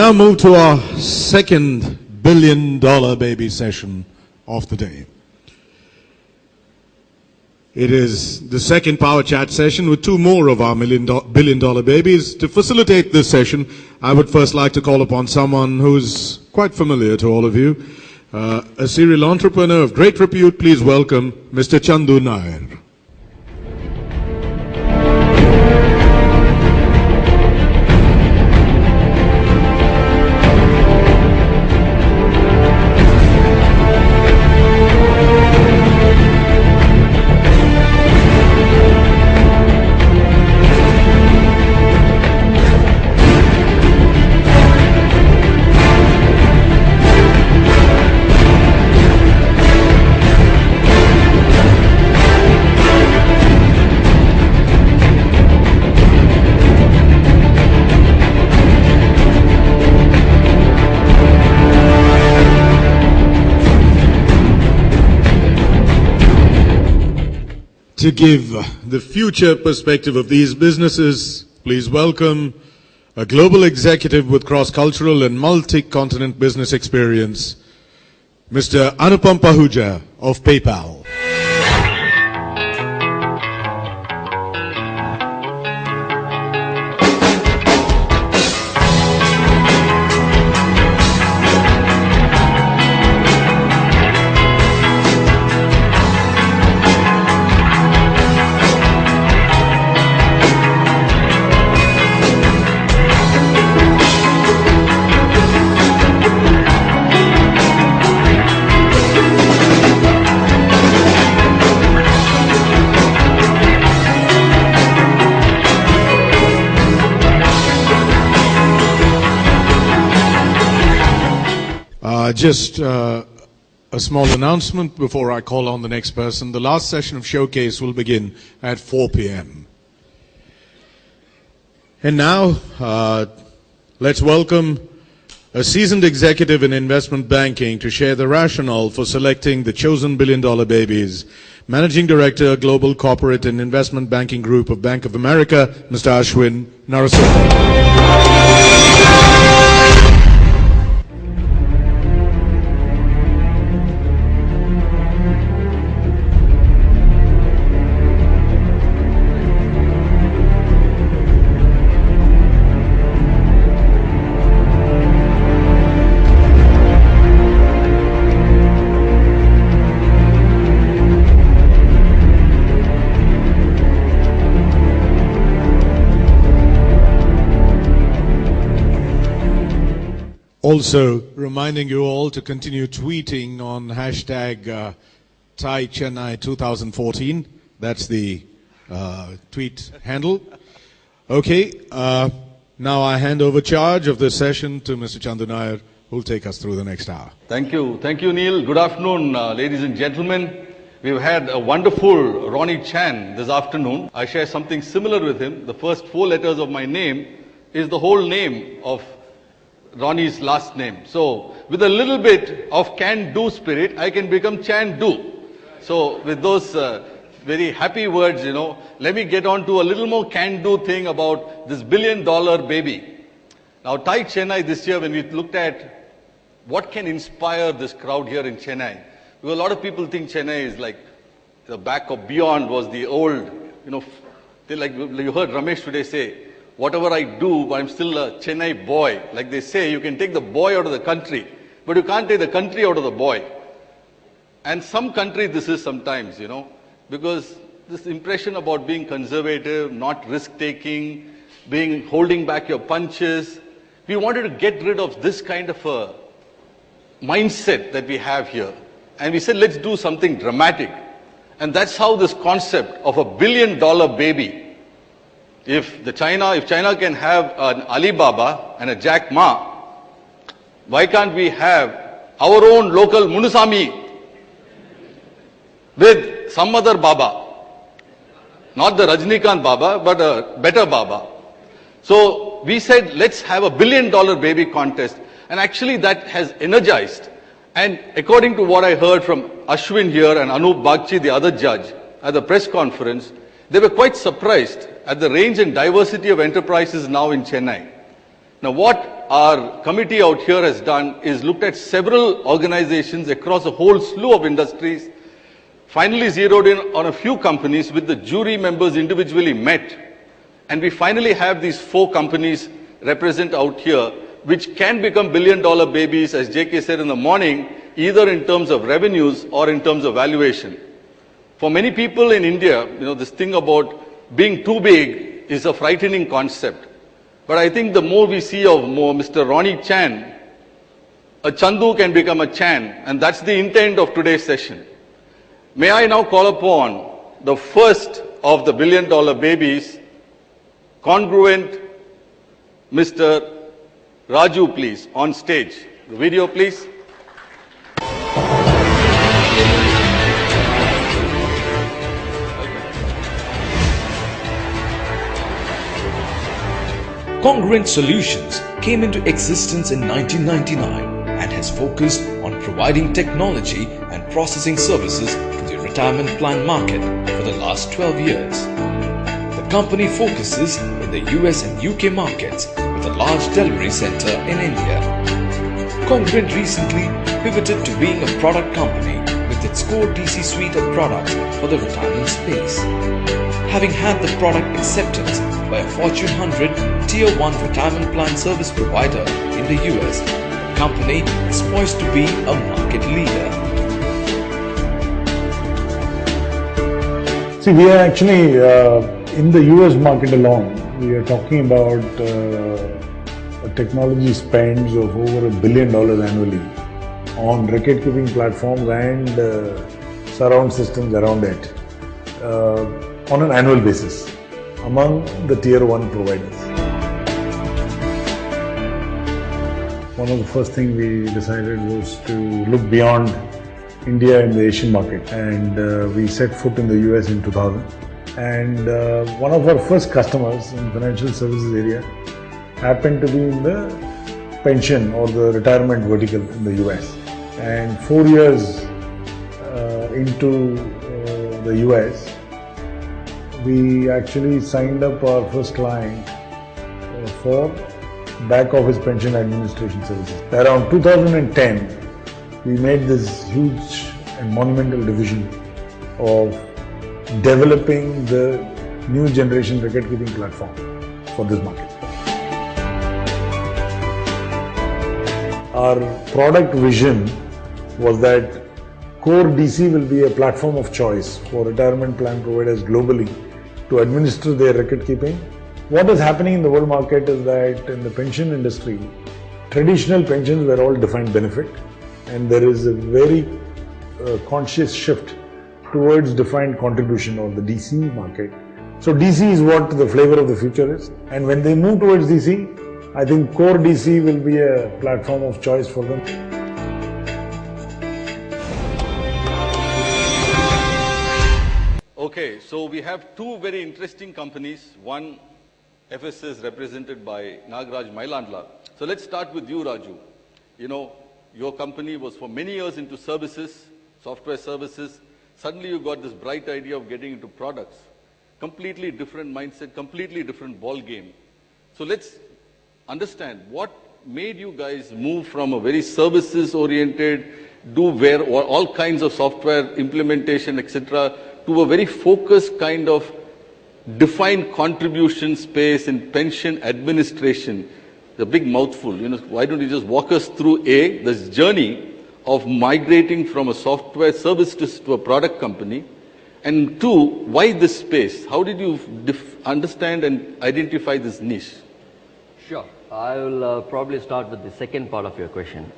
now move to our second billion-dollar baby session of the day. It is the second Power Chat session with two more of our billion-dollar babies. To facilitate this session, I would first like to call upon someone who's quite familiar to all of you, a serial entrepreneur of great repute. Please welcome Mr. Chandu Nair. To give the future perspective of these businesses, please welcome a global executive with cross-cultural and multi-continent business experience, Mr. Anupam Pahuja of PayPal. Just a small announcement before I call on the next person. The last session of Showcase will begin at 4 p.m. And now, let's welcome a seasoned executive in investment banking to share the rationale for selecting the chosen billion-dollar babies. Managing Director, Global Corporate and Investment Banking Group of Bank of America, Mr. Ashwin Narasimhan. Also, reminding you all to continue tweeting on hashtag TiECON Chennai 2014. That's the tweet handle. Okay, now I hand over charge of this session to Mr. Chandu Nair, who will take us through the next hour. Thank you, Neil. Good afternoon, ladies and gentlemen. We've had a wonderful Ronnie Chan this afternoon. I share something similar with him. The first four letters of my name is the whole name of Ronnie's last name. So, with a little bit of can-do spirit, I can become Chan-do. So, with those very happy words, let me get on to a little more can-do thing about this billion-dollar baby. Now, TiECON Chennai this year, when we looked at what can inspire this crowd here in Chennai, because a lot of people think Chennai is like the back of beyond was the old, they like you heard Ramesh today say, whatever I do, I'm still a Chennai boy. Like they say, you can take the boy out of the country, but you can't take the country out of the boy. And some countries this is sometimes, because this impression about being conservative, not risk-taking, holding back your punches, we wanted to get rid of this kind of a mindset that we have here. And we said, let's do something dramatic. And that's how this concept of a billion-dollar baby, if China can have an Alibaba and a Jack Ma, why can't we have our own local Munusami with some other Baba? Not the Rajnikant Baba, but a better Baba. So we said, let's have a billion-dollar baby contest. And actually that has energized. And according to what I heard from Ashwin here and Anup Bagchi, the other judge, at the press conference, they were quite surprised at the range and diversity of enterprises now in Chennai. Now what our committee out here has done is looked at several organizations across a whole slew of industries, finally zeroed in on a few companies with the jury members individually met, and we finally have these 4 companies represent out here, which can become billion-dollar babies, as JK said in the morning, either in terms of revenues or in terms of valuation. For many people in India, this thing about being too big is a frightening concept. But I think the more we see of Mr. Ronnie Chan, a Chandu can become a Chan, and that's the intent of today's session. May I now call upon the first of the billion-dollar babies, congruent Mr. Raju, please, on stage. The video, please. Congruent Solutions came into existence in 1999 and has focused on providing technology and processing services to the retirement plan market for the last 12 years. The company focuses in the US and UK markets with a large delivery center in India. Congruent recently pivoted to being a product company with its core DC suite of products for the retirement space. Having had the product acceptance by a Fortune 100 Tier 1 retirement plan service provider in the US, the company is poised to be a market leader. See, we are actually in the US market alone, we are talking about a technology spends of over $1 billion annually on record keeping platforms and surround systems around it on an annual basis among the Tier 1 providers. One of the first things we decided was to look beyond India and the Asian market, and we set foot in the US in 2000. And one of our first customers in financial services area happened to be in the pension or the retirement vertical in the US. And 4 years into the US, we actually signed up our first client for back office pension administration services. Around 2010, we made this huge and monumental division of developing the new generation record keeping platform for this market. Our product vision was that core DC will be a platform of choice for retirement plan providers globally to administer their record keeping. What is happening in the world market is that in the pension industry, traditional pensions were all defined benefit, and there is a very conscious shift towards defined contribution or the DC market. So DC is what the flavor of the future is, and when they move towards DC, I think core DC will be a platform of choice for them. Okay, so we have 2 very interesting companies. One, FSS, represented by Nagaraj Mailandla. So let's start with you, Raju. Your company was for many years into services, software services. Suddenly you got this bright idea of getting into products. Completely different mindset, completely different ball game. So let's understand what made you guys move from a very services-oriented, do all kinds of software implementation, etc., to a very focused kind of defined contribution space in pension administration. The big mouthful. Why don't you just walk us through this journey of migrating from a software service to a product company, and 2, why this space? How did you understand and identify this niche? Sure. I will probably start with the second part of your question.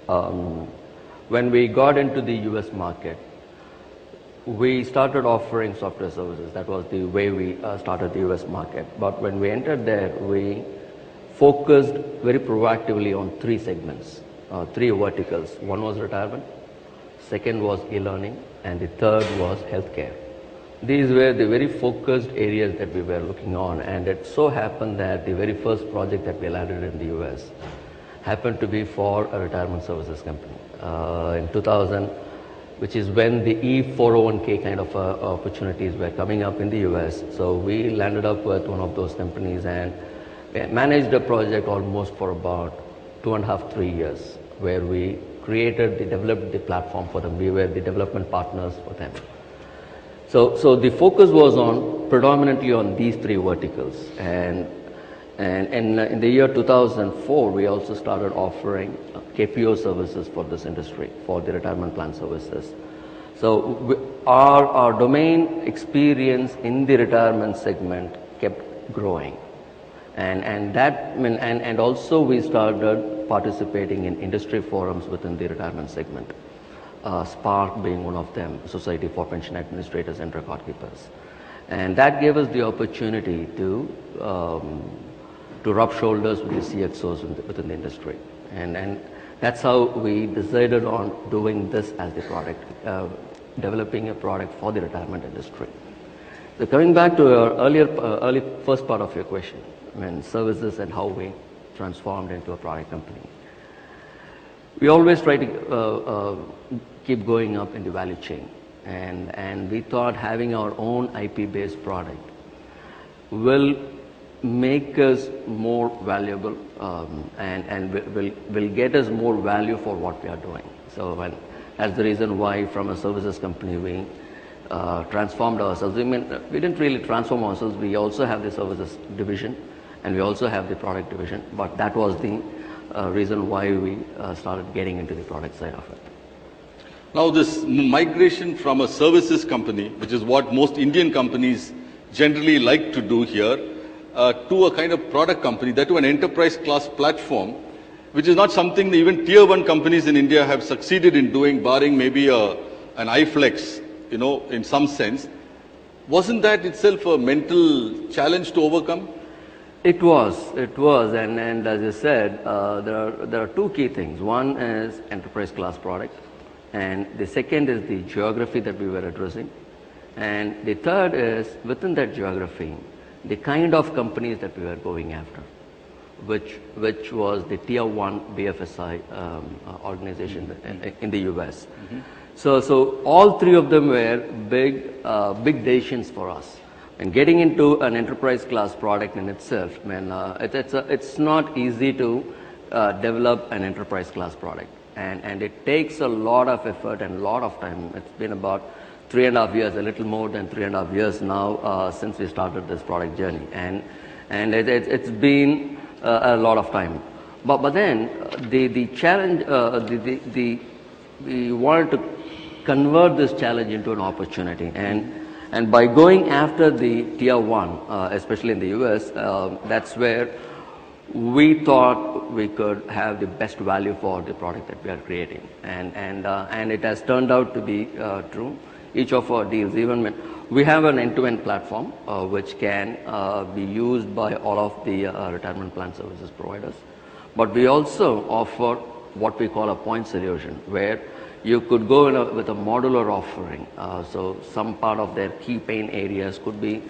When we got into the US market, we started offering software services. That was the way we started the US market. But when we entered there, we focused very proactively on 3 segments, 3 verticals. One was retirement, second was e-learning, and the third was healthcare. These were the very focused areas that we were looking on, and it so happened that the very first project that we landed in the US happened to be for a retirement services company. In 2000, which is when the E401k kind of opportunities were coming up in the US. So we landed up with one of those companies and managed a project almost for about 2.5, 3 years, where we developed the platform for them. We were the development partners for them. So the focus was predominantly on these three verticals. And in the year 2004, we also started offering KPO services for this industry, for the retirement plan services. So our domain experience in the retirement segment kept growing. And also we started participating in industry forums within the retirement segment. Spark being one of them, Society for Pension Administrators and Record Keepers. And that gave us the opportunity to rub shoulders with the CXOs within the industry. And that's how we decided on doing this as the product, developing a product for the retirement industry. So coming back to your early first part of your question, services and how we transformed into a product company. We always try to keep going up in the value chain, and we thought having our own IP-based product will make us more valuable and will get us more value for what we are doing. So that's the reason why from a services company we transformed ourselves. We didn't really transform ourselves. We also have the services division and we also have the product division, but that was the reason why we started getting into the product side of it. Now this migration from a services company, which is what most Indian companies generally like to do here, to a kind of product company, that to an enterprise class platform, which is not something that even tier 1 companies in India have succeeded in doing, barring maybe an iFlex, in some sense. Wasn't that itself a mental challenge to overcome? It was, and as you said, there are two key things. One is enterprise class product, and the second is the geography that we were addressing, and the third is within that geography, the kind of companies that we were going after, which was the tier 1 BFSI organization in the US. Mm-hmm. So all three of them were big decisions for us. And getting into an enterprise class product in itself, it's not easy to develop an enterprise class product, and it takes a lot of effort and a lot of time. It's been about 3.5 years, a little more than 3.5 years now since we started this product journey, and it's been a lot of time. But then the challenge, we wanted to convert this challenge into an opportunity, and by going after the tier 1, especially in the US, that's where we thought we could have the best value for the product that we are creating, and it has turned out to be true. Each of our deals, even when we have an end-to-end platform which can be used by all of the retirement plan services providers, but we also offer what we call a point solution, where you could go with a modular offering. So some part of their key pain areas could be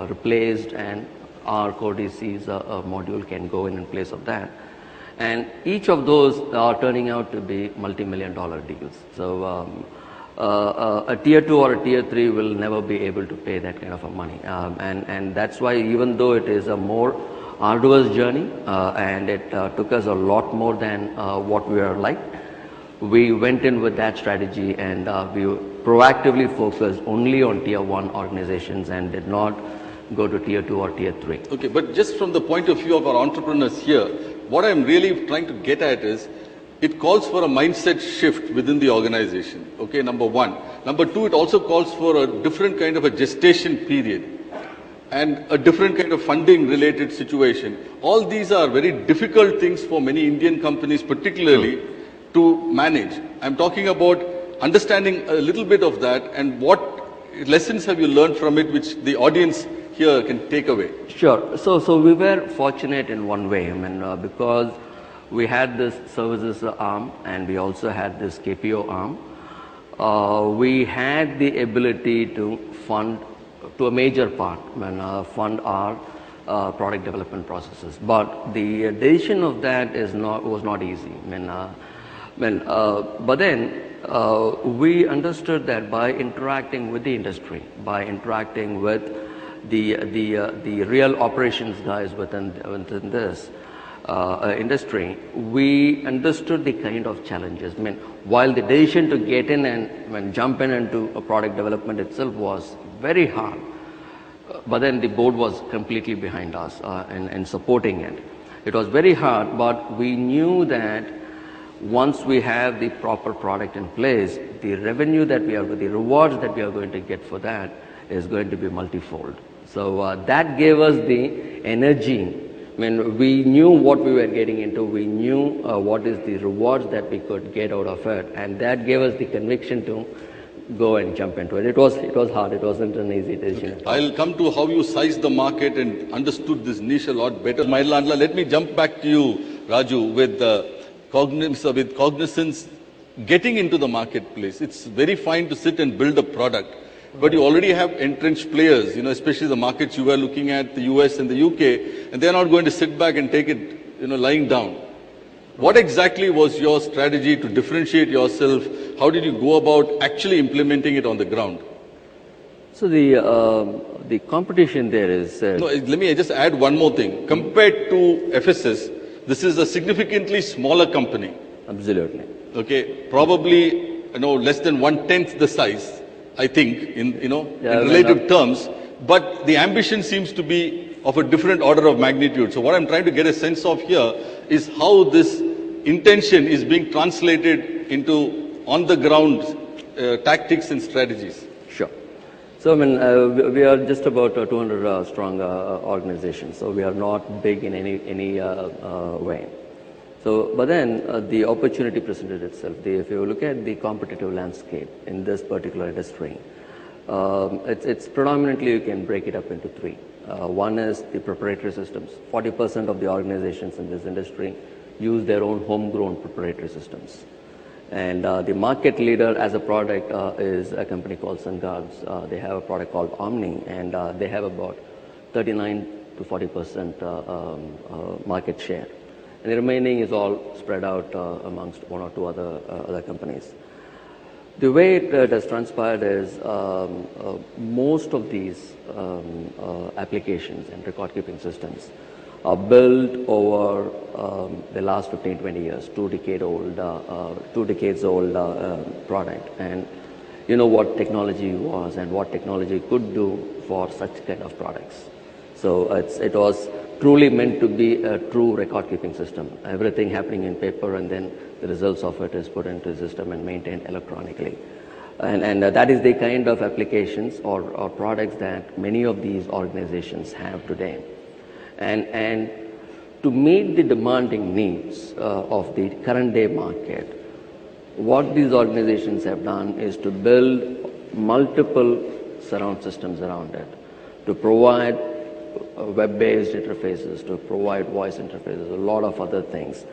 replaced, and our core DC's module can go in place of that. And each of those are turning out to be multi-million-dollar deals. So a tier 2 or a tier 3 will never be able to pay that kind of a money. And that's why, even though it is a more arduous journey and it took us a lot more than what we are like, we went in with that strategy, and we proactively focused only on tier 1 organizations and did not go to tier 2 or tier 3. Okay, but just from the point of view of our entrepreneurs here, what I'm really trying to get at is, it calls for a mindset shift within the organization, okay, number one. Number two, it also calls for a different kind of a gestation period and a different kind of funding related situation. All these are very difficult things for many Indian companies particularly to manage. I'm talking about understanding a little bit of that, and what lessons have you learned from it which the audience here can take away? Sure. So we were fortunate in one way, because we had this services arm and we also had this KPO arm. We had the ability to fund, to a major part, fund our product development processes. But the decision of that was not easy. But then we understood that by interacting with the industry, by interacting with the real operations guys within this, industry, we understood the kind of challenges. I mean, while the decision to get in and jump in into a product development itself was very hard, but then the board was completely behind us in supporting it. It was very hard, but we knew that once we have the proper product in place, the revenue that we are, the rewards that we are going to get for that is going to be multifold. So that gave us the energy. I mean, we knew what we were getting into. We knew what is the rewards that we could get out of it, and that gave us the conviction to go and jump into it. It was hard. It wasn't an easy decision. I'll come to how you sized the market and understood this niche a lot better. Mailandla, let me jump back to you, Raju, with Cognizance getting into the marketplace. It's very fine to sit and build a product, but you already have entrenched players, especially the markets you were looking at, the US and the UK, and they're not going to sit back and take it, lying down. What exactly was your strategy to differentiate yourself? How did you go about actually implementing it on the ground? So the competition there is... No, let me just add one more thing. Compared to FSS, this is a significantly smaller company. Absolutely. Okay, probably less than 1/10 the size, I think, in relative terms. But the ambition seems to be of a different order of magnitude. So what I'm trying to get a sense of here is how this intention is being translated into on-the-ground tactics and strategies. Sure. So, I mean, we are just about 200 strong organization. So we are not big in any way. So, but then the opportunity presented itself. If you look at the competitive landscape in this particular industry, it's predominantly, you can break it up into three. One is the proprietary systems. 40% of the organizations in this industry use their own homegrown proprietary systems. And the market leader as a product is a company called SunGuards. They have a product called Omni, and they have about 39 to 40% market share. And the remaining is all spread out amongst one or two other companies. The way it has transpired is most of these applications and record-keeping systems are built over the last 15-20 years, two decades old product. And you know what technology was and what technology could do for such kind of products. So it was truly meant to be a true record-keeping system. Everything happening in paper, and then the results of it is put into the system and maintained electronically. And that is the kind of applications or products that many of these organizations have today. And to meet the demanding needs of the current day market, what these organizations have done is to build multiple surround systems around it, to provide web-based interfaces, to provide voice interfaces, a lot of other things.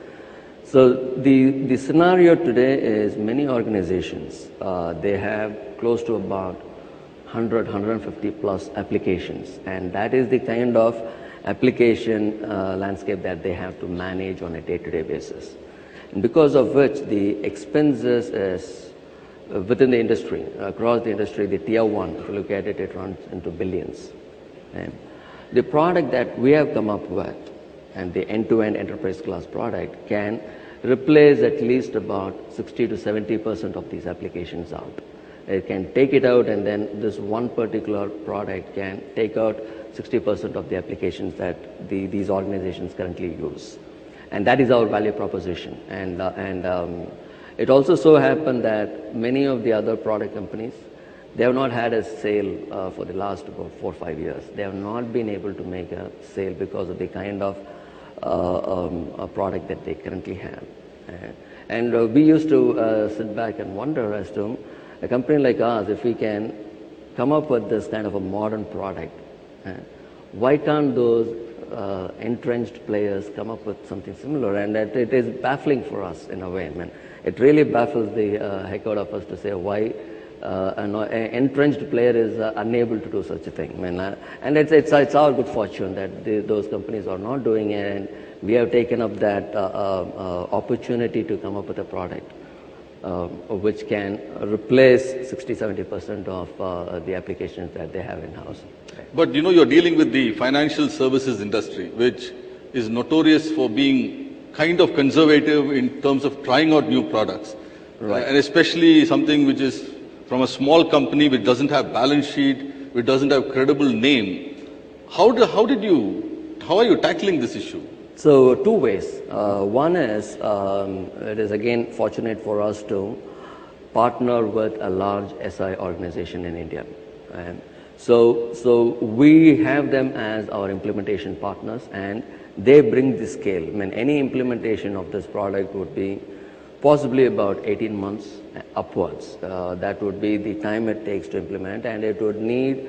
So the scenario today is many organizations, they have close to about 100, 150 plus applications, and that is the kind of application landscape that they have to manage on a day-to-day basis. And because of which the expenses is within the industry, across the industry, the tier one, if you look at it, it runs into billions. And the product that we have come up with, and the end-to-end enterprise class product, can replace at least about 60 to 70% of these applications out. It can take it out, and then this one particular product can take out 60% of the applications that these organizations currently use. And that is our value proposition. And it also so happened that many of the other product companies, they have not had a sale for the last about 4 or 5 years. They have not been able to make a sale because of the kind of a product that they currently have. And we used to sit back and wonder as to a company like ours, if we can come up with this kind of a modern product, why can't those entrenched players come up with something similar? And it is baffling for us in a way. I mean, it really baffles the heck out of us to say why an entrenched player is unable to do such a thing. I mean, and it's our good fortune that those companies are not doing it, and we have taken up that opportunity to come up with a product which can replace 60-70% of the applications that they have in-house. But you're dealing with the financial services industry, which is notorious for being kind of conservative in terms of trying out new products. Right. And especially something which is from a small company which doesn't have balance sheet, which doesn't have credible name. How are you tackling this issue? So two ways. One is, it is again fortunate for us to partner with a large SI organization in India. And so we have them as our implementation partners, and they bring the scale. I mean, any implementation of this product would be possibly about 18 months upwards. That would be the time it takes to implement, and it would need,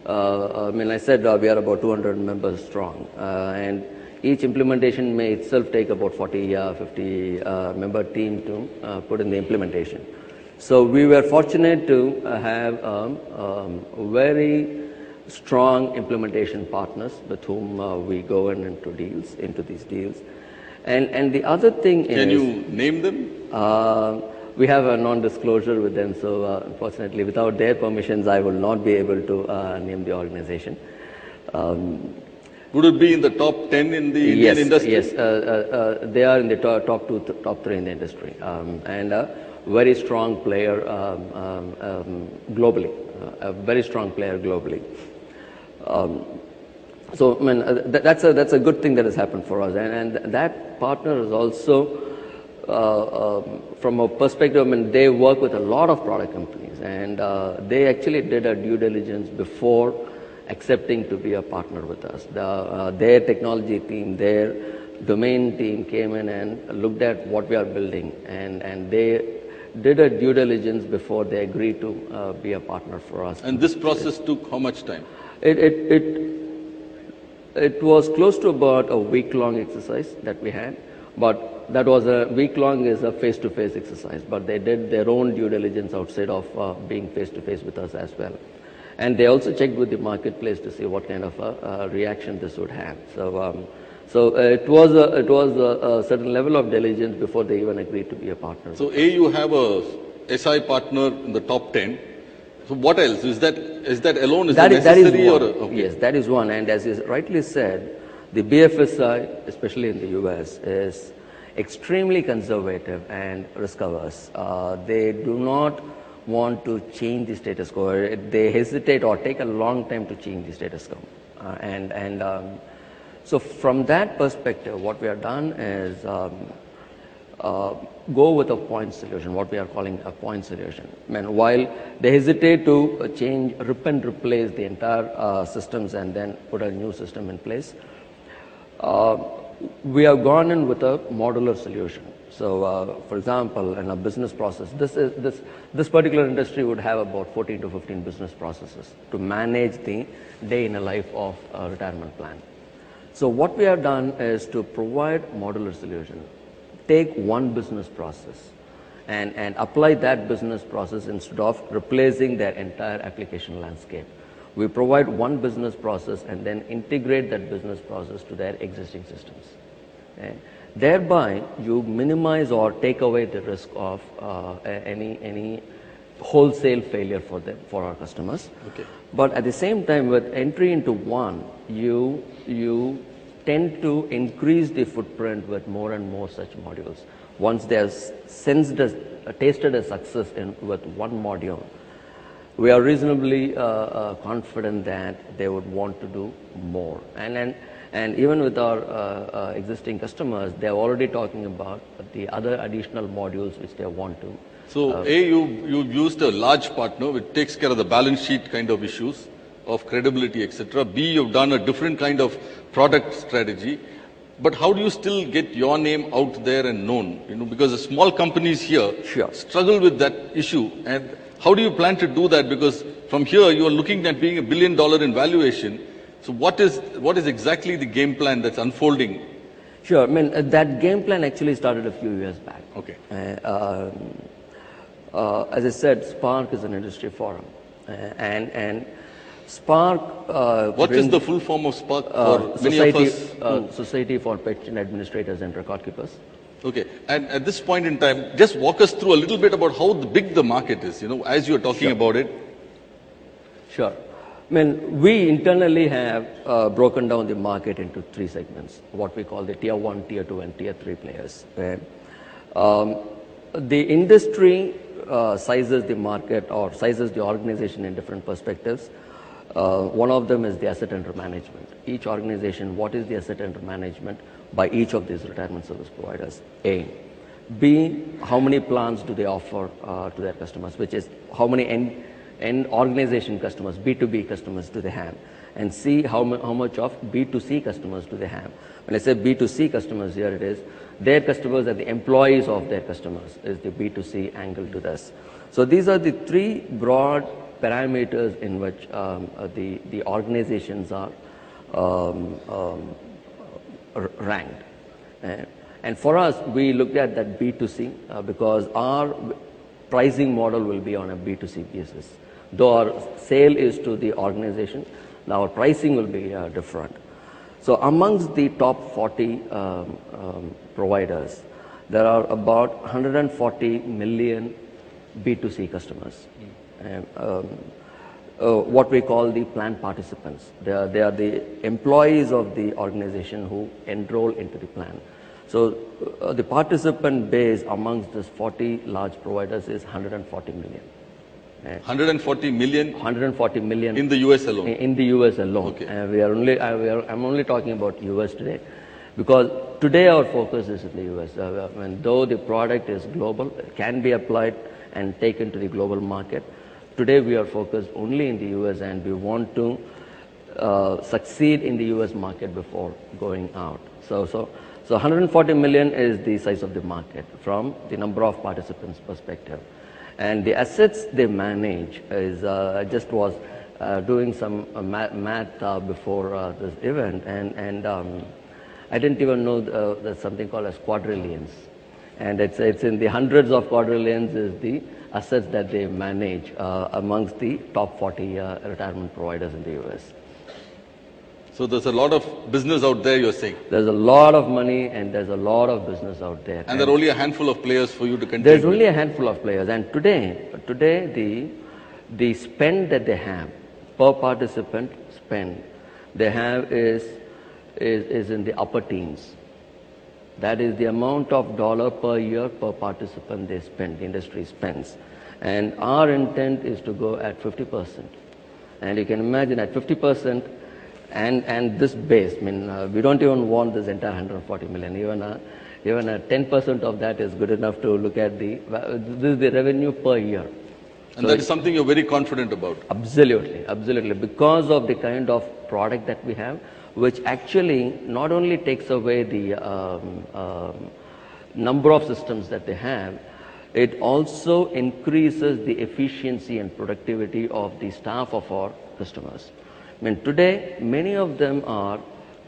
I said we are about 200 members strong, and each implementation may itself take about 40, 50 member team to put in the implementation. So we were fortunate to have very strong implementation partners with whom we go into these deals. And the other thing is... Can you name them? We have a non-disclosure with them, so unfortunately without their permissions I will not be able to name the organization. Would it be in the top 10 in the Indian industry? Yes, they are in the top 3 in the industry, and a very strong player globally. A very strong player globally. So I mean, that's a good thing that has happened for us, and that partner is also from a perspective. I mean, they work with a lot of product companies, and they actually did a due diligence before accepting to be a partner with us. Their technology team, their domain team came in and looked at what we are building, and they did a due diligence before they agreed to be a partner for us. And this process took how much time? It was close to about a week-long exercise that we had, but that was a week-long is a face-to-face exercise, but they did their own due diligence outside of being face-to-face with us as well. And they also checked with the marketplace to see what kind of a reaction this would have. So it was a certain level of diligence before they even agreed to be a partner. So you have a SI partner in the top 10. So what else? Is that alone? Is that necessary? That is one. Okay. Yes, that is one. And as is rightly said, the BFSI, especially in the US, is extremely conservative and risk-averse. They do not want to change the status quo. They hesitate or take a long time to change the status quo. So from that perspective, what we have done is go with a point solution, what we are calling a point solution. I mean, while they hesitate to change, rip and replace the entire systems and then put a new system in place, we have gone in with a modular solution. So, for example, in a business process, this particular industry would have about 14 to 15 business processes to manage the day in a life of a retirement plan. So what we have done is to provide modular solution. Take one business process and apply that business process instead of replacing their entire application landscape. We provide one business process and then integrate that business process to their existing systems. Okay? Thereby, you minimize or take away the risk of any wholesale failure for our customers. Okay. But at the same time, with entry into one, you tend to increase the footprint with more and more such modules. Once they have tasted a success with one module, we are reasonably confident that they would want to do more. And even with our existing customers, they are already talking about the other additional modules which they want to. So, you've used a large partner which takes care of the balance sheet kind of issues, of credibility, etc. B, you've done a different kind of product strategy. But how do you still get your name out there and known? You know, because the small companies here struggle with that issue. And how do you plan to do that? Because from here, you are looking at being $1 billion in valuation. So what is exactly the game plan that's unfolding? Sure. I mean, that game plan actually started a few years back. Okay. As I said, Spark is an industry forum. And Spark... what is the full form of Spark for many of us? Society for Pension Administrators and Record Keepers. Okay. And at this point in time, just walk us through a little bit about how big the market is, you know, as you're talking about it. Sure. I mean, we internally have broken down the market into three segments, what we call the tier 1, tier 2, and tier 3 players. The industry sizes the market or sizes the organization in different perspectives. One of them is the asset under management. Each organization, what is the asset under management by each of these retirement service providers? A. B, how many plans do they offer to their customers, which is how many end organization customers, B2B customers do they have? And C, how much of B2C customers do they have? When I say B2C customers, here it is, their customers are the employees of their customers, is the B2C angle to this. So these are the three broad parameters in which the organizations are ranked. And for us, we looked at that B2C because our pricing model will be on a B2C basis. Though our sale is to the organization, our pricing will be different. So amongst the top 40 providers, there are about 140 million B2C customers. What we call the plan participants. They are the employees of the organization who enroll into the plan. So the participant base amongst these 40 large providers is 140 million. 140 million? 140 million. In the US alone? In the US alone. Okay. I'm only talking about US today. Because today our focus is in the US. Though the product is global, it can be applied and taken to the global market. Today we are focused only in the US and we want to succeed in the US market before going out. So 140 million is the size of the market from the number of participants perspective. And the assets they manage is, I just was doing some math before this event and I didn't even know there's something called as quadrillions. And it's in the hundreds of quadrillions is the assets that they manage amongst the top 40 retirement providers in the US. So there's a lot of business out there, you're saying? There's a lot of money and there's a lot of business out there. And there are only a handful of players for you to contend There's with. only a handful of players. And today the spend that they have, per participant spend, they have is in the upper teens. That is the amount of dollar per year per participant they spend, the industry spends. And our intent is to go at 50%. And you can imagine at 50%, and this base, I mean, we don't even want this entire 140 million. Even a 10% of that is good enough to look at this is the revenue per year. And so that is something you're very confident about? Absolutely, absolutely. Because of the kind of product that we have, which actually not only takes away the number of systems that they have, it also increases the efficiency and productivity of the staff of our customers. I mean, today, many of them are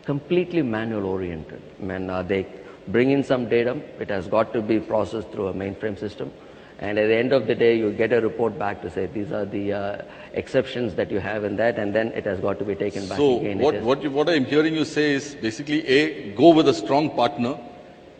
completely manual oriented. I mean, they bring in some data, it has got to be processed through a mainframe system. And at the end of the day, you get a report back to say, these are the exceptions that you have in that, and then it has got to be taken back again. So what I'm hearing you say is basically, A, go with a strong partner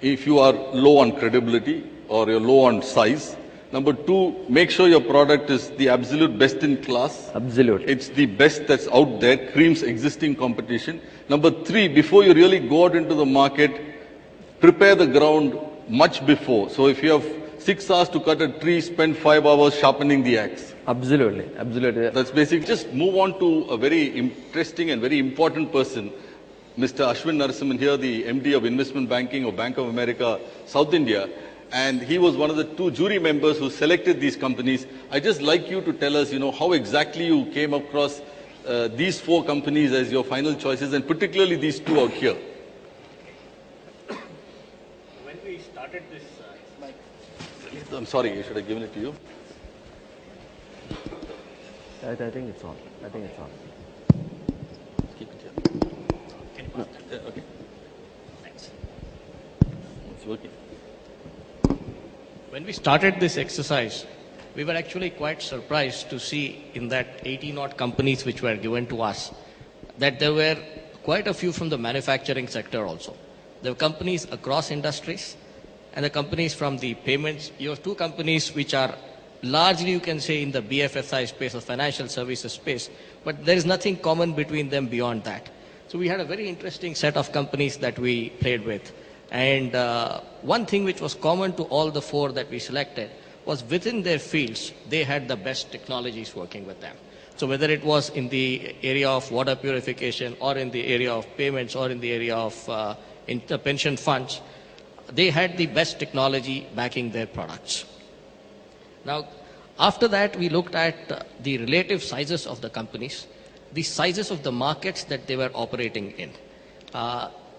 if you are low on credibility or you're low on size. Number two, make sure your product is the absolute best in class. Absolutely. It's the best that's out there, creams existing competition. Number three, before you really go out into the market, prepare the ground much before. So if you have 6 hours to cut a tree, spend 5 hours sharpening the axe. Absolutely, absolutely. That's basically, just move on to a very interesting and very important person, Mr. Ashwin Narasimhan here, the MD of Investment Banking of Bank of America, South India. And he was one of the 2 jury members who selected these companies. I'd just like you to tell us, how exactly you came across these 4 companies as your final choices, and particularly these 2 out here. When we started this, I'm sorry, I should have given it to you. I think it's on. I think it's on. Keep it here. can you pass that? Okay, Thanks. it's working. When we started this exercise, we were actually quite surprised to see in that 80-odd companies which were given to us, that there were quite a few from the manufacturing sector also. There were companies across industries, and the companies from the payments. You have 2 companies which are largely, you can say, in the BFSI space or financial services space, but there is nothing common between them beyond that. So we had a very interesting set of companies that we played with. And one thing which was common to all the four that we selected was within their fields, they had the best technologies working with them. So whether it was in the area of water purification or in the area of payments or in the area of pension funds, they had the best technology backing their products. Now, after that, we looked at the relative sizes of the companies, the sizes of the markets that they were operating in.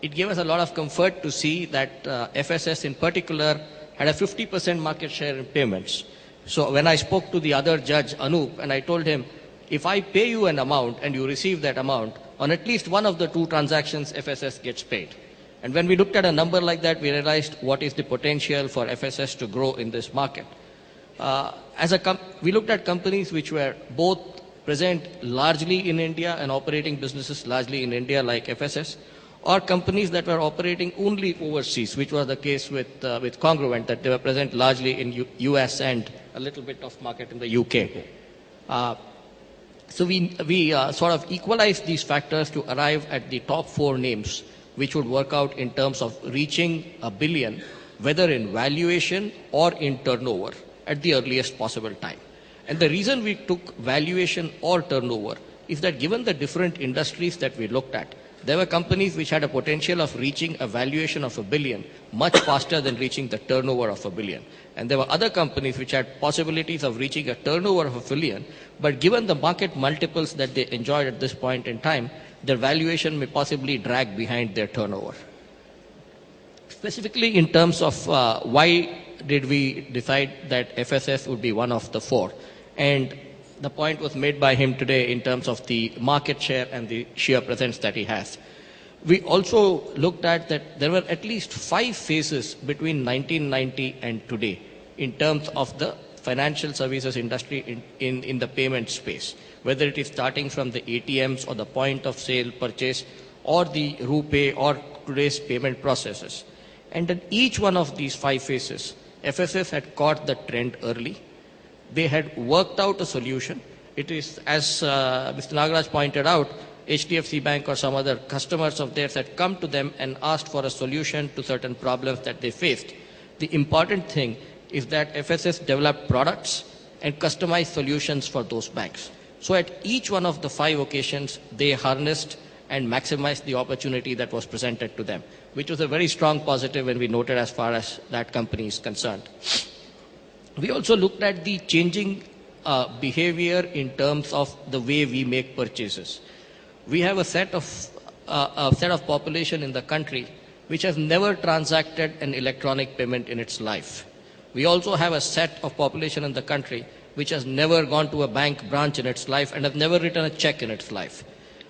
It gave us a lot of comfort to see that FSS in particular had a 50% market share in payments. So when I spoke to the other judge, Anup, and I told him, if I pay you an amount and you receive that amount, on at least one of the two transactions, FSS gets paid. And when we looked at a number like that, we realized what is the potential for FSS to grow in this market. We looked at companies which were both present largely in India and operating businesses largely in India like FSS, or companies that were operating only overseas, which was the case with Congruent, that they were present largely in US and a little bit of market in the UK. So we sort of equalized these factors to arrive at the top four names, which would work out in terms of reaching $1 billion, whether in valuation or in turnover at the earliest possible time. And the reason we took valuation or turnover is that given the different industries that we looked at, there were companies which had a potential of reaching a valuation of $1 billion much faster than reaching the turnover of $1 billion. And there were other companies which had possibilities of reaching a turnover of $1 billion, but given the market multiples that they enjoyed at this point in time, their valuation may possibly drag behind their turnover. Specifically in terms of why did we decide that FSS would be one of the four, and the point was made by him today in terms of the market share and the sheer presence that he has. We also looked at that there were at least 5 phases between 1990 and today in terms of the financial services industry in the payment space, whether it is starting from the ATMs or the point of sale purchase or the RuPay or today's payment processes. And in each one of these 5 phases, FSS had caught the trend early. They had worked out a solution. It is, as Mr. Nagaraj pointed out, HDFC Bank or some other customers of theirs had come to them and asked for a solution to certain problems that they faced. The important thing is that FSS developed products and customized solutions for those banks. So at each one of the 5 occasions, they harnessed and maximized the opportunity that was presented to them, which was a very strong positive when we noted as far as that company is concerned. We also looked at the changing behavior in terms of the way we make purchases. We have a set of population in the country which has never transacted an electronic payment in its life. We also have a set of population in the country which has never gone to a bank branch in its life and has never written a check in its life.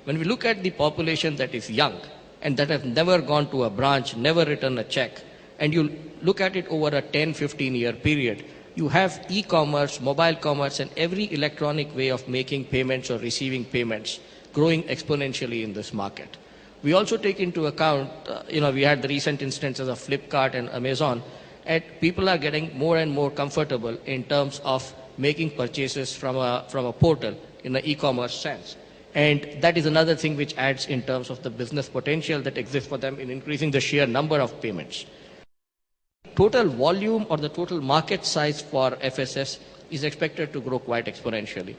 When we look at the population that is young and that has never gone to a branch, never written a check, and you look at it over a 10-15 year period, you have e-commerce, mobile commerce, and every electronic way of making payments or receiving payments growing exponentially in this market. We also take into account, we had the recent instances of Flipkart and Amazon, and people are getting more and more comfortable in terms of making purchases from a portal in an e-commerce sense. And that is another thing which adds in terms of the business potential that exists for them in increasing the sheer number of payments. Total volume or the total market size for FSS is expected to grow quite exponentially.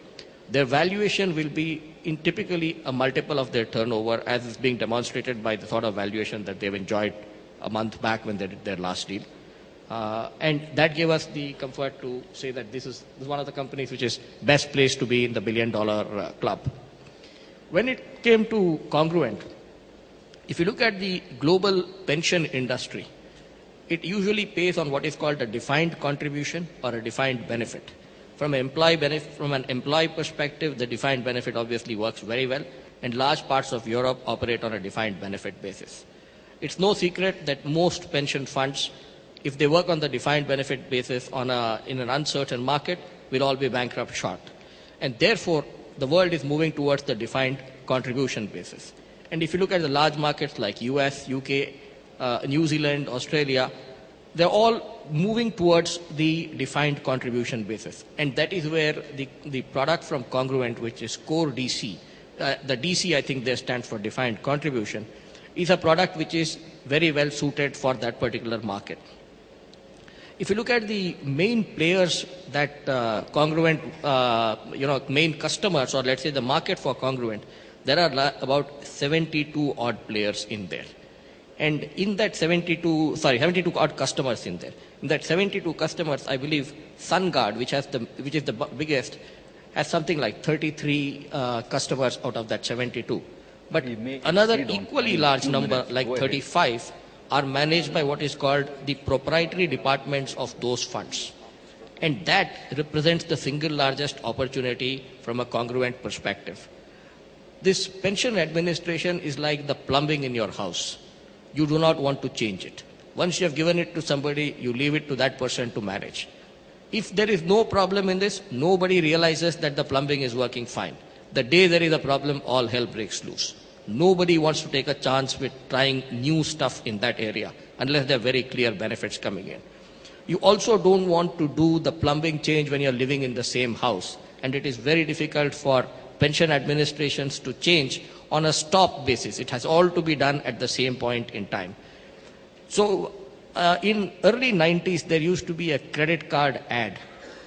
Their valuation will be in typically a multiple of their turnover, as is being demonstrated by the sort of valuation that they've enjoyed a month back when they did their last deal. And that gave us the comfort to say that this is one of the companies which is best placed to be in the $1 billion club. When it came to Congruent, if you look at the global pension industry, it usually pays on what is called a defined contribution or a defined benefit. From an employee perspective, the defined benefit obviously works very well, and large parts of Europe operate on a defined benefit basis. It's no secret that most pension funds, if they work on the defined benefit basis in an uncertain market, will all be bankrupt short. And therefore, the world is moving towards the defined contribution basis. And if you look at the large markets like US, UK, New Zealand, Australia, they're all moving towards the defined contribution basis. And that is where the product from Congruent, which is Core DC, the DC I think there stands for defined contribution, is a product which is very well suited for that particular market. If you look at the main players that Congruent, main customers, or let's say the market for Congruent, there are about 72 odd players in there. And in that 72 odd customers in there. In that 72 customers, I believe SunGuard, which is the biggest, has something like 33 customers out of that 72. But another equally large number, like 35, are managed by what is called the proprietary departments of those funds. And that represents the single largest opportunity from a Congruent perspective. This pension administration is like the plumbing in your house. You do not want to change it. Once you have given it to somebody, you leave it to that person to manage. If there is no problem in this, nobody realizes that the plumbing is working fine. The day there is a problem, all hell breaks loose. Nobody wants to take a chance with trying new stuff in that area unless there are very clear benefits coming in. You also don't want to do the plumbing change when you're living in the same house. And it is very difficult for pension administrations to change on a stop basis. It has all to be done at the same point in time. So in early 90s, there used to be a credit card ad.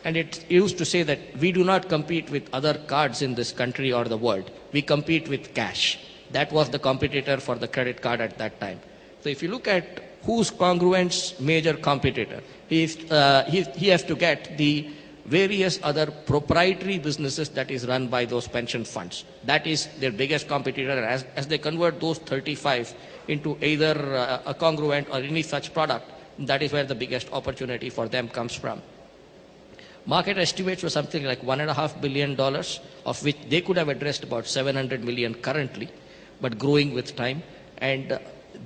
And it used to say that we do not compete with other cards in this country or the world. We compete with cash. That was the competitor for the credit card at that time. So if you look at who's Congruent's major competitor, he has to get the various other proprietary businesses that is run by those pension funds. That is their biggest competitor. As they convert those 35 into either a Congruent or any such product, that is where the biggest opportunity for them comes from. Market estimates were something like $1.5 billion, of which they could have addressed about 700 million currently, but growing with time. And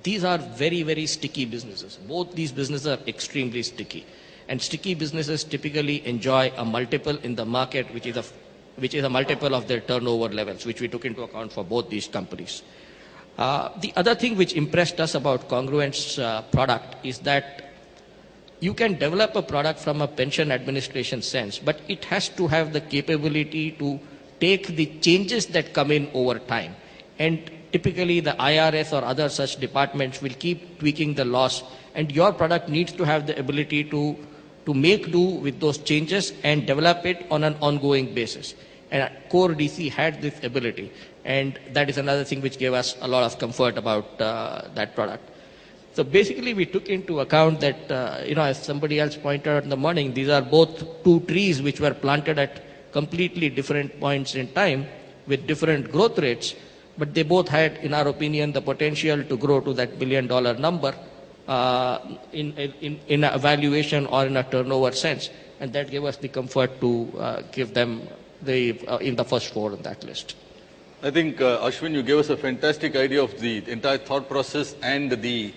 these are very, very sticky businesses. Both these businesses are extremely sticky. And sticky businesses typically enjoy a multiple in the market, which is a multiple of their turnover levels, which we took into account for both these companies. The other thing which impressed us about Congruent's product is that you can develop a product from a pension administration sense, but it has to have the capability to take the changes that come in over time. And typically the IRS or other such departments will keep tweaking the laws, and your product needs to have the ability to make do with those changes and develop it on an ongoing basis. And Core DC had this ability, and that is another thing which gave us a lot of comfort about that product. So basically we took into account that, as somebody else pointed out in the morning, these are both two trees which were planted at completely different points in time with different growth rates, but they both had, in our opinion, the potential to grow to that $1 billion number in a valuation or in a turnover sense. And that gave us the comfort to give them in the first four on that list. I think, Ashwin, you gave us a fantastic idea of the entire thought process and the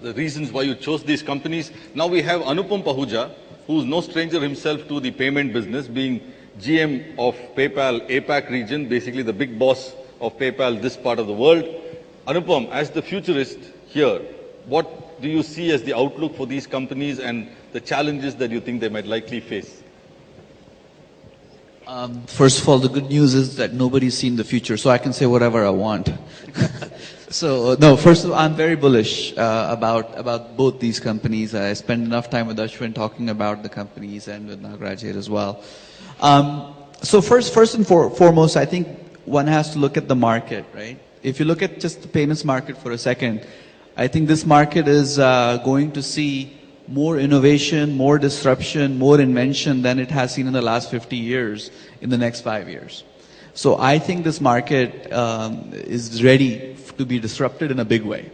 reasons why you chose these companies. Now we have Anupam Pahuja, who's no stranger himself to the payment business, being GM of PayPal APAC region, basically the big boss of PayPal this part of the world. Anupam, as the futurist here, what do you see as the outlook for these companies and the challenges that you think they might likely face? First of all, the good news is that nobody's seen the future, so I can say whatever I want. So, no, first of all, I'm very bullish about both these companies. I spent enough time with Ashwin talking about the companies and with Nagaraj here as well. So first and foremost, I think one has to look at the market, right? If you look at just the payments market for a second, I think this market is going to see more innovation, more disruption, more invention than it has seen in the last 50 years in the next 5 years. So I think this market is ready to be disrupted in a big way.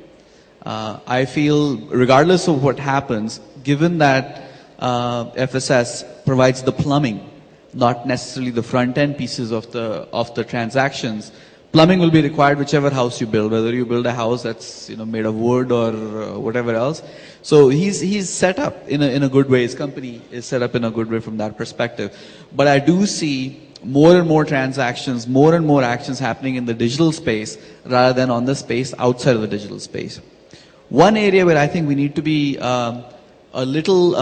I feel regardless of what happens, given that FSS provides the plumbing, not necessarily the front end pieces of the transactions, plumbing will be required whichever house you build, whether you build a house that's made of wood or whatever else. So he's set up in a good way. His company is set up in a good way from that perspective. But I do see more and more transactions, more and more actions happening in the digital space rather than on the space outside of the digital space. One area where I think we need to be a little,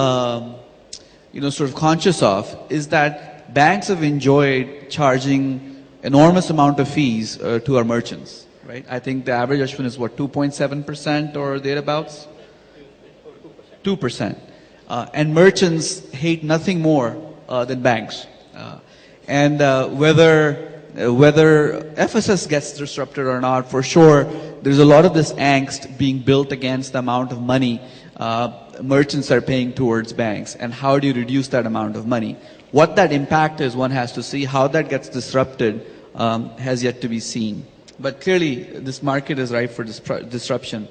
sort of conscious of is that banks have enjoyed charging enormous amount of fees to our merchants, right? I think the average, Ashwin, is what, 2.7% or thereabouts? 2%. And merchants hate nothing more than banks. Whether FSS gets disrupted or not, for sure, there's a lot of this angst being built against the amount of money merchants are paying towards banks, and how do you reduce that amount of money? What that impact is, one has to see. How that gets disrupted has yet to be seen. But clearly, this market is ripe for disruption.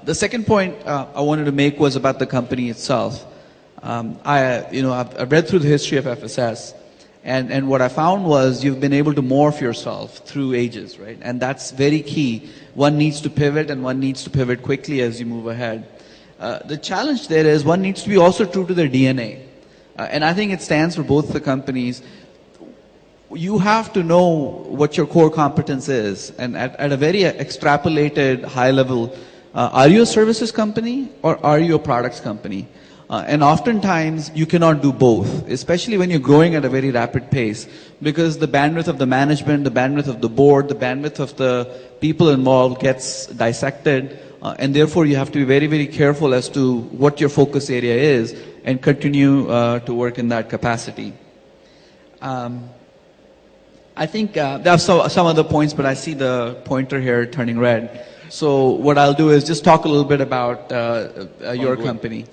The second point I wanted to make was about the company itself. I've read through the history of FSS, and what I found was you've been able to morph yourself through ages, right? And that's very key. One needs to pivot, and one needs to pivot quickly as you move ahead. The challenge there is one needs to be also true to their DNA. And I think it stands for both the companies. You have to know what your core competence is. And at a very extrapolated high level, are you a services company or are you a products company? And oftentimes you cannot do both, especially when you're growing at a very rapid pace, because the bandwidth of the management, the bandwidth of the board, the bandwidth of the people involved gets dissected, and therefore you have to be very, very careful as to what your focus area is and continue to work in that capacity. I think there are some other points, but I see the pointer here turning red. So what I'll do is just talk a little bit about your company.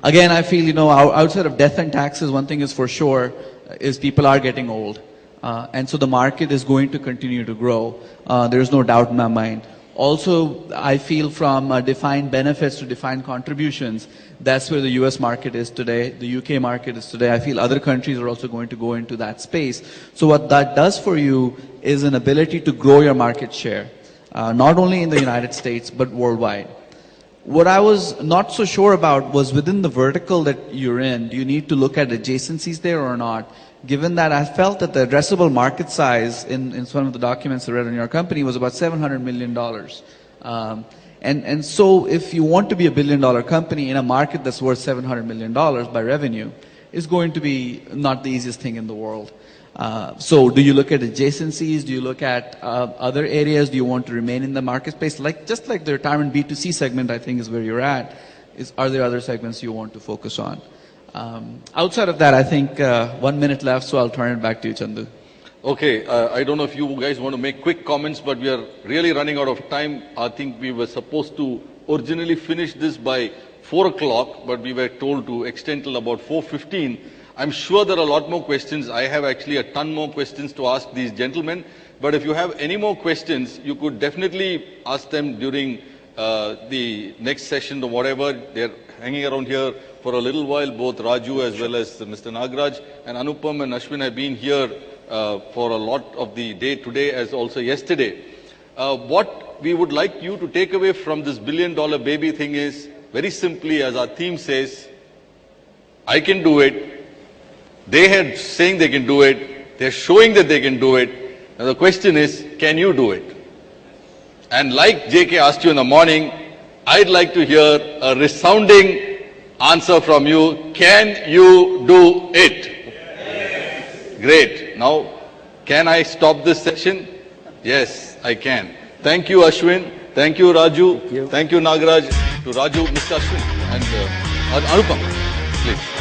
Again, I feel, outside of death and taxes, one thing is for sure, is people are getting old. And so the market is going to continue to grow. There's no doubt in my mind. Also, I feel from defined benefits to defined contributions, that's where the US market is today, the UK market is today. I feel other countries are also going to go into that space. So what that does for you is an ability to grow your market share, not only in the United States, but worldwide. What I was not so sure about was within the vertical that you're in, do you need to look at adjacencies there or not? Given that I felt that the addressable market size in some of the documents I read on your company was about $700 million. And so if you want to be a $1 billion company in a market that's worth $700 million by revenue, it's going to be not the easiest thing in the world. So do you look at adjacencies? Do you look at other areas? Do you want to remain in the market space? Just like the retirement B2C segment, I think is where you're at. Are there other segments you want to focus on? Outside of that, I think 1 minute left, so I'll turn it back to you, Chandu. Okay, I don't know if you guys want to make quick comments, but we are really running out of time. I think we were supposed to originally finish this by 4 o'clock, but we were told to extend till about 4:15. I'm sure there are a lot more questions. I have actually a ton more questions to ask these gentlemen. But if you have any more questions, you could definitely ask them during the next session or whatever. They're hanging around here for a little while. Both Raju as well as Mr. Nagaraj and Anupam and Ashwin have been here for a lot of the day today as also yesterday. What we would like you to take away from this $1 billion baby thing is, very simply, as our theme says, I can do it. They had saying they can do it. They're showing that they can do it. Now the question is, can you do it? And like JK asked you in the morning, I'd like to hear a resounding answer from you. Can you do it? Yes. Great. Now, can I stop this session? Yes, I can. Thank you, Ashwin. Thank you, Raju. Thank you, Nagaraj. To Raju, Mr. Ashwin, and Anupam, please.